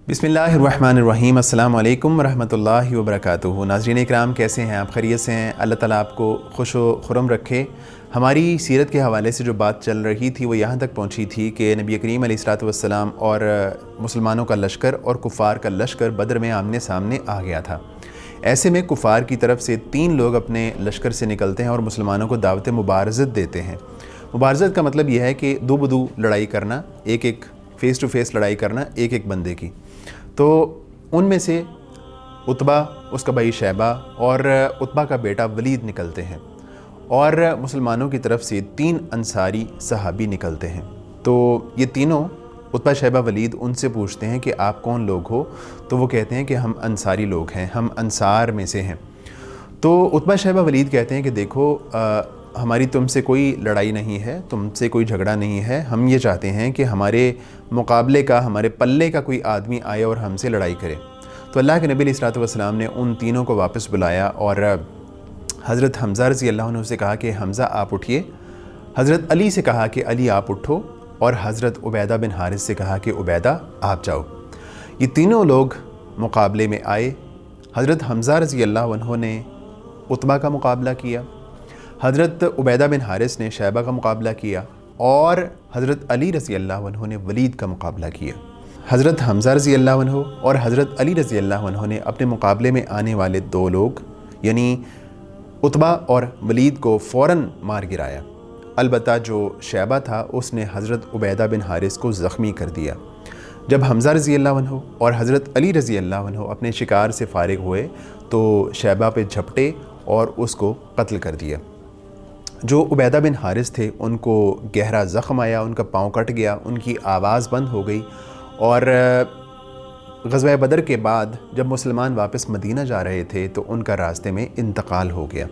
बिस्मिल्लाहिर्रहमानिर्रहीम। अस्सलाम वालेकुम रहमतुल्लाहि व बरकातुहू। नाज़रीन इकराम, कैसे हैं आप? खैरियत से हैं? अल्लाह ताला आपको खुश व खुरम रखे। हमारी सीरत के हवाले से जो बात चल रही थी वो यहाँ तक पहुँची थी कि नबी करीम अलैहिस्सलातु वस्सलाम और मुसलमानों का लश्कर और कुफ़ार का लश्कर बदर में आमने सामने आ गया था। ऐसे में कुफ़ार की तरफ से 3 लोग अपने लश्कर से निकलते हैं और मुसलमानों को दावत मुबारज़त देते हैं। मुबारज़त का मतलब यह है कि दो बदू लड़ाई करना, एक एक फ़ेस टू फ़ेस लड़ाई करना एक एक बंदे की। तो उनमें से उतबा, उसका भाई शैबा और उतबा का बेटा वलीद निकलते हैं और मुसलमानों की तरफ से 3 अंसारी सहाबी निकलते हैं। तो ये तीनों उतबा, शैबा, वलीद उनसे पूछते हैं कि आप कौन लोग हो? तो वो कहते हैं कि हम अंसारी लोग हैं, हम अंसार में से हैं। तो उतबा, शैबा, वलीद कहते हैं कि देखो, हमारी तुमसे कोई लड़ाई नहीं है, तुमसे कोई झगड़ा नहीं है। हम ये चाहते हैं कि हमारे मुकाबले का, हमारे पल्ले का कोई आदमी आए और हमसे लड़ाई करे। तो अल्लाह के नबी अलैहिस्सलातु वस्सलाम ने उन तीनों को वापस बुलाया और हज़रत हमज़ा रज़ी अल्लाह अन्हु से कहा कि हमज़ा आप उठिए, हज़रत अली से कहा कि अली आप उठो, और हज़रत उबैदा बिन हारिस से कहा कि उबैदा आप जाओ। ये तीनों लोग मुकाबले में आए। हज़रत हमज़ा रज़ी अल्लाह अन्हु ने उतबा का मुकाबला किया, हज़रत उबैदा बिन हारिस ने शैबा का मुकाबला किया और हज़रत अली रज़ी अल्लाह अन्हु ने वलीद का मुकाबला किया। हज़रत हमज़ा रज़ी अल्लाह अन्हु और हज़रत अली रज़ी अल्लाह अन्हु ने अपने मुकाबले में आने वाले 2 लोग यानी उतबा और वलीद को फ़ौरन मार गिराया। अलबत्ता जो शैबा था उसने हज़रत उबैदा बिन हारिस को ज़ख्मी कर दिया। जब हमज़ा रज़ी अल्लाह अन्हु और हज़रत अली रज़ी अल्लाह अन्हु अपने शिकार से फ़ारिग हुए तो शैबा पे झपटे और उसको कत्ल कर दिया। जो उबैदा बिन हारिस थे उनको गहरा ज़ख्म आया, उनका पाँव कट गया, उनकी आवाज़ बंद हो गई। और ग़ज़वा बदर के बाद जब मुसलमान वापस मदीना जा रहे थे तो उनका रास्ते में इंतकाल हो गया।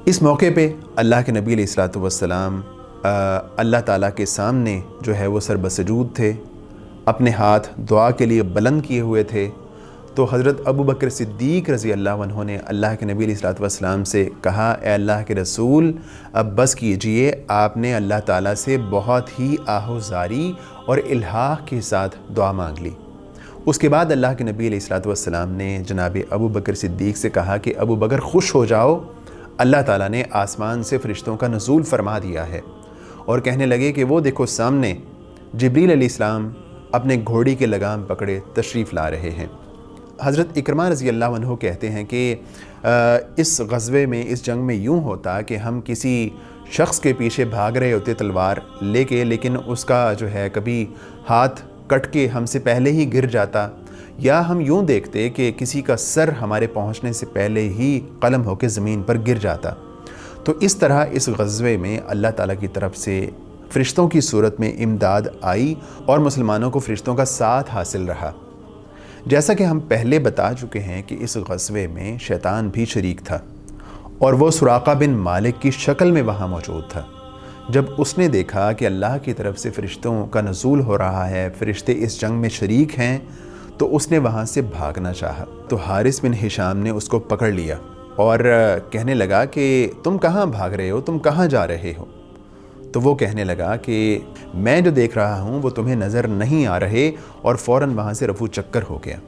इस मौके पे अल्लाह के नबी अलैहिस्सलातु वस्सलाम अल्लाह ताला के सामने जो है वो सरबसजूद थे, अपने हाथ दुआ के लिए बुलंद किए हुए थे। तो हज़रत अबू बकर सिद्दीक़ रज़ी अल्लाह अन्हु ने अल्लाह के नबी अलैहिस्सलातु वस्सलाम से कहा, ए अल्लाह के रसूल, अब बस कीजिए, आपने अल्लाह ताला से बहुत ही आहुज़ारी और इल्हाह के साथ दुआ मांग ली। उसके बाद अल्लाह के नबी अलैहिस्सलातु वस्सलाम ने जनाब अबू बकर सिद्दीक़ से कहा कि अबू बकर खुश हो जाओ, अल्लाह ताला ने आसमान से फ़रिश्तों का नुज़ूल फ़रमा दिया है। और कहने लगे कि वो देखो सामने जिब्रील अलैहिस्सलाम अपने घोड़ी के लगाम पकड़े तशरीफ़ ला रहे हैं। हज़रत इकरमा रज़ी अल्लाह अन्हु कहते हैं कि इस ग़ज़वे में, इस जंग में यूँ होता कि हम किसी शख्स के पीछे भाग रहे होते तलवार लेके, लेकिन उसका जो है कभी हाथ कट के हमसे पहले ही गिर जाता, या हम यूँ देखते कि किसी का सर हमारे पहुँचने से पहले ही कलम होकर ज़मीन पर गिर जाता। तो इस तरह इस ग़ज़वे में अल्लाह ताला की तरफ से फ़रिश्तों की सूरत में इमदाद आई और मुसलमानों को फ़रिश्तों का साथ हासिल रहा। जैसा कि हम पहले बता चुके हैं कि इस ग़ज़वे में शैतान भी शरीक था और वो सुराक़ा बिन मालिक की शक्ल में वहाँ मौजूद था। जब उसने देखा कि अल्लाह की तरफ से फ़रिश्तों का नुज़ूल हो रहा है, फ़रिश्ते इस जंग में शरीक हैं, तो उसने वहाँ से भागना चाहा। तो हारिस बिन हिशाम ने उसको पकड़ लिया और कहने लगा कि तुम कहाँ भाग रहे हो, तुम कहाँ जा रहे हो? तो वो कहने लगा कि मैं जो देख रहा हूँ वो तुम्हें नज़र नहीं आ रहे, और फ़ौरन वहाँ से रफू चक्कर हो गया।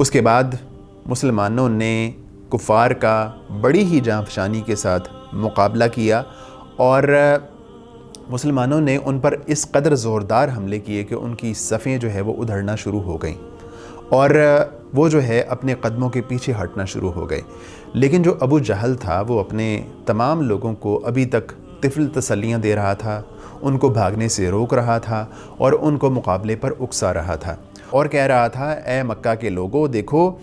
उसके बाद मुसलमानों ने कुफ़ार का बड़ी ही जाँफशानी के साथ मुकाबला किया और मुसलमानों ने उन पर इस कदर ज़ोरदार हमले किए कि उनकी सफ़ें जो है वो उधड़ना शुरू हो गईं और वो जो है अपने कदमों के पीछे हटना शुरू हो गए। लेकिन जो अबू जहल था वो अपने तमाम लोगों को अभी तक तिफ़ल तसल्लियाँ दे रहा था, उनको भागने से रोक रहा था और उनको मुकाबले पर उकसा रहा था और कह रहा था, ए मक्का के लोगों, देखो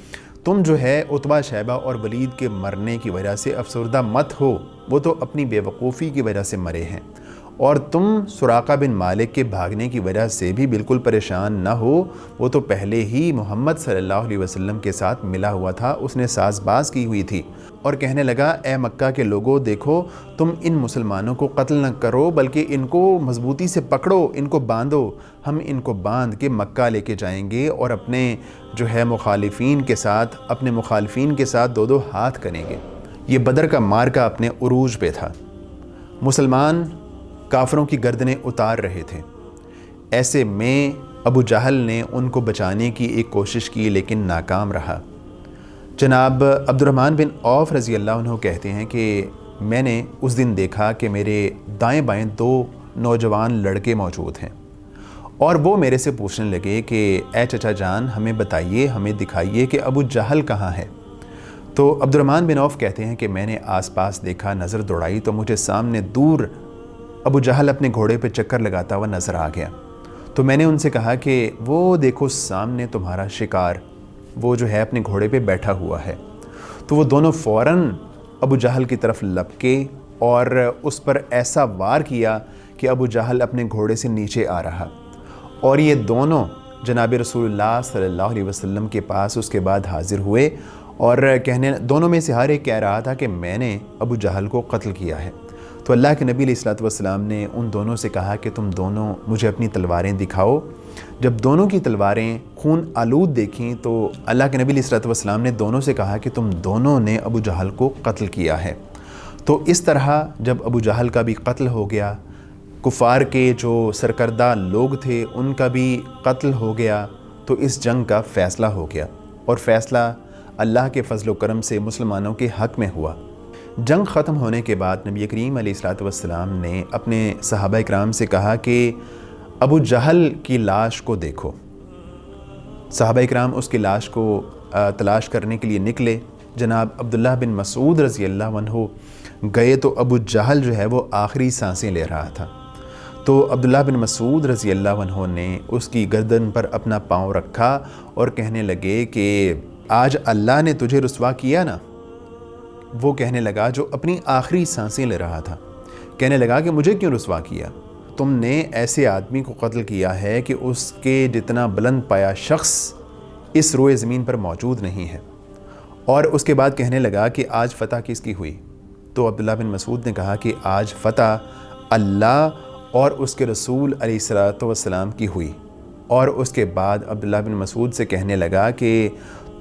तुम जो है उतबा, शैबा और वलीद के मरने की वजह से अफसरदा मत हो, वो तो अपनी बेवकूफ़ी की वजह से मरे हैं, और तुम सुराक़ा बिन मालिक के भागने की वजह से भी बिल्कुल परेशान ना हो, वो तो पहले ही मोहम्मद सल्लल्लाहु अलैहि वसल्लम के साथ मिला हुआ था, उसने साज़बाज़ की हुई थी। और कहने लगा, ए मक्का के लोगों, देखो तुम इन मुसलमानों को कत्ल न करो बल्कि इनको मजबूती से पकड़ो, इनको बांधो, हम इनको बांध के मक्का लेके जाएंगे और अपने जो है मुखालिफिन के साथ 2-2 हाथ करेंगे। ये बदर का मार्का अपने उरूज पे था। मुसलमान काफ़रों की गर्दनें उतार रहे थे। ऐसे में ابو جہل نے ان کو بچانے کی ایک کوشش کی لیکن ناکام رہا۔ جناب عبد الرحمن بن عوف رضی اللہ عنہ کہتے ہیں کہ میں نے اس دن دیکھا کہ میرے دائیں بائیں 2 نوجوان لڑکے موجود ہیں، اور وہ میرے سے پوچھنے لگے کہ اے چچا جان ہمیں بتائیے، ہمیں دکھائیے کہ ابو جہل کہاں ہے۔ تو عبد الرحمن بن عوف کہتے ہیں کہ میں نے آس پاس دیکھا، نظر دوڑائی تو مجھے سامنے دور ابو جہل اپنے گھوڑے پہ چکر لگاتا ہوا نظر آ گیا۔ تو میں نے ان سے کہا کہ وہ دیکھو سامنے تمہارا شکار، وہ جو ہے اپنے گھوڑے پہ بیٹھا ہوا ہے۔ تو وہ دونوں فوراً ابو جہل کی طرف لپکے اور اس پر ایسا وار کیا کہ ابو جہل اپنے گھوڑے سے نیچے آ رہا، اور یہ دونوں جناب رسول اللہ صلی اللہ علیہ وسلم کے پاس اس کے بعد حاضر ہوئے، اور دونوں میں سے ہر ایک کہہ رہا تھا کہ میں نے ابو جہل کو قتل کیا ہے۔ تو اللہ کے نبی علیہ الصلوۃ والسلام نے ان دونوں سے کہا کہ تم دونوں مجھے اپنی تلواریں دکھاؤ۔ جب دونوں کی تلواریں خون آلود دیکھیں تو اللہ کے نبی علیہ الصلوۃ والسلام نے دونوں سے کہا کہ تم دونوں نے ابو جہل کو قتل کیا ہے۔ تو اس طرح جب ابو جہل کا بھی قتل ہو گیا، کفار کے جو سرکردہ لوگ تھے ان کا بھی قتل ہو گیا، تو اس جنگ کا فیصلہ ہو گیا، اور فیصلہ اللہ کے فضل و کرم سے مسلمانوں کے حق میں ہوا۔ جنگ ختم ہونے کے بعد نبی کریم علیہ الصلوۃ والسلام نے اپنے صحابہ اکرام سے کہا کہ ابو جہل کی لاش کو دیکھو۔ صحابہ اکرام اس کی لاش کو تلاش کرنے کے لیے نکلے۔ جناب عبداللہ بن مسعود رضی اللہ عنہ گئے تو ابو جہل جو ہے وہ آخری سانسیں لے رہا تھا۔ تو عبداللہ بن مسعود رضی اللہ عنہ نے اس کی گردن پر اپنا پاؤں رکھا اور کہنے لگے کہ آج اللہ نے تجھے رسوا کیا نا۔ وہ کہنے لگا جو اپنی آخری سانسیں لے رہا تھا، کہنے لگا کہ مجھے کیوں رسوا کیا؟ تم نے ایسے آدمی کو قتل کیا ہے کہ اس کے جتنا بلند پایا شخص اس روئے زمین پر موجود نہیں ہے۔ اور اس کے بعد کہنے لگا کہ آج فتح کس کی ہوئی؟ تو عبداللہ بن مسعود نے کہا کہ آج فتح اللہ اور اس کے رسول علیہ الصلوۃ والسلام کی ہوئی۔ اور اس کے بعد عبداللہ بن مسعود سے کہنے لگا کہ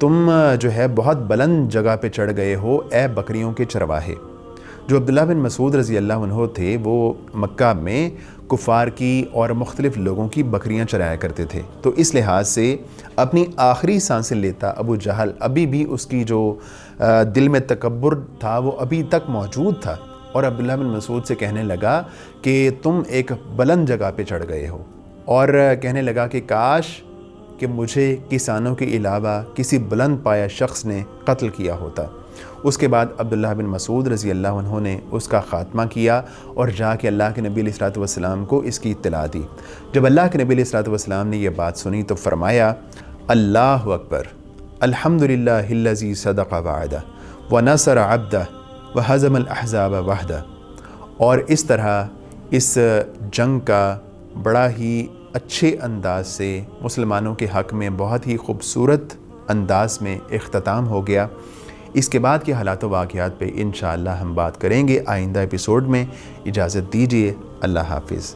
تم جو ہے بہت بلند جگہ پہ چڑھ گئے ہو اے بکریوں کے چرواہے۔ جو عبداللہ بن مسعود رضی اللہ عنہ تھے وہ مکہ میں کفار کی اور مختلف لوگوں کی بکریاں چرایا کرتے تھے، تو اس لحاظ سے اپنی آخری سانسیں لیتا ابو جہل ابھی بھی اس کی جو دل میں تکبر تھا وہ ابھی تک موجود تھا، اور عبداللہ بن مسعود سے کہنے لگا کہ تم ایک بلند جگہ پہ چڑھ گئے ہو، اور کہنے لگا کہ کاش کہ مجھے کسانوں کے علاوہ کسی بلند پایا شخص نے قتل کیا ہوتا۔ اس کے بعد عبداللہ بن مسعود رضی اللہ عنہ نے اس کا خاتمہ کیا اور جا کے اللہ کے نبی علیہ الصلوۃ والسلام کو اس کی اطلاع دی۔ جب اللہ کے نبی علیہ الصلوۃ والسلام نے یہ بات سنی تو فرمایا اللہ اکبر، الحمدللہ الذی صدق وعدہ ونصر عبدہ وہزم الاحزاب وحدہ۔ اور اس طرح اس جنگ کا بڑا ہی اچھے انداز سے مسلمانوں کے حق میں بہت ہی خوبصورت انداز میں اختتام ہو گیا۔ اس کے بعد کے حالات و واقعات پہ انشاءاللہ ہم بات کریں گے آئندہ ایپیسوڈ میں۔ اجازت دیجیے، اللہ حافظ۔